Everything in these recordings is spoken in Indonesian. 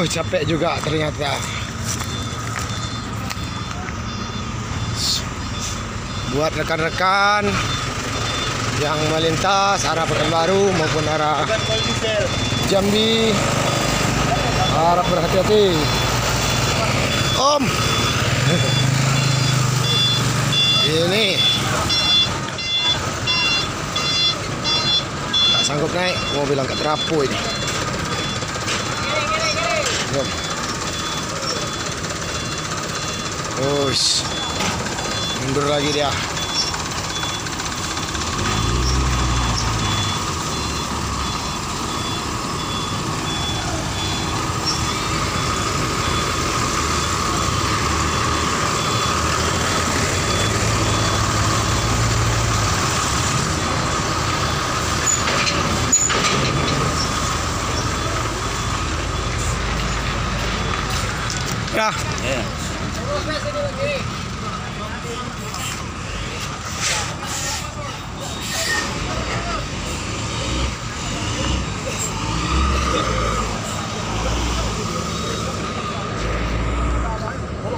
Capek juga ternyata. Buat rekan-rekan yang melintas arah Pekanbaru maupun arah Jambi, harap berhati-hati. Om, ini tak sanggup naik, mau bilang ke terapu ini. Ush, mundur lagi dia. Ya.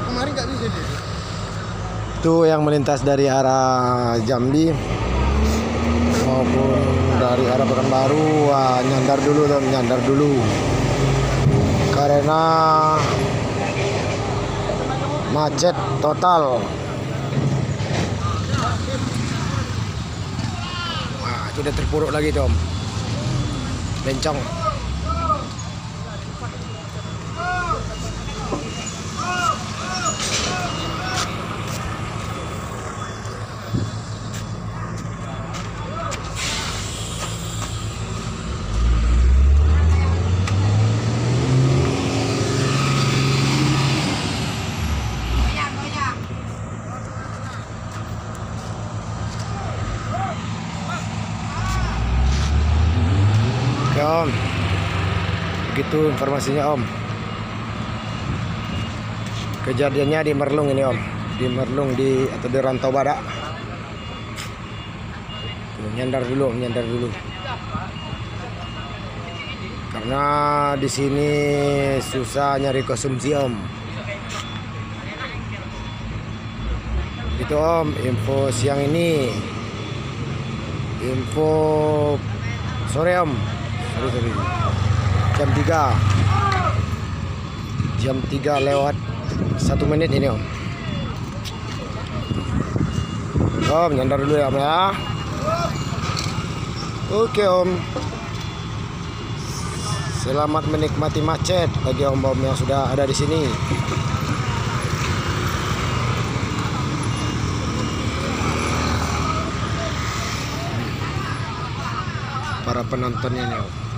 Kemarin nggak bisa dia. Itu yang melintas dari arah Jambi maupun dari arah Pekanbaru. Wah, nyandar dulu dong, nyandar dulu. Karena macet total. Wah, itu udah terpuruk lagi tuh, Om. Bencong. Oke, Om, begitu informasinya, Om. Kejadiannya di Merlung ini, Om, di Merlung atau di Rantau Badak. Tuh, nyandar dulu, nyandar dulu. Karena di sini susah nyari konsumsi, Om. Itu, Om, info siang ini. Info sore, Om. Sorry. Jam 3 lewat 1 menit ini, Om. Om, nyandar dulu ya, Om ya. Oke, Om. Selamat menikmati macet bagi om-om yang sudah ada di sini. Para penontonnya nih, Om.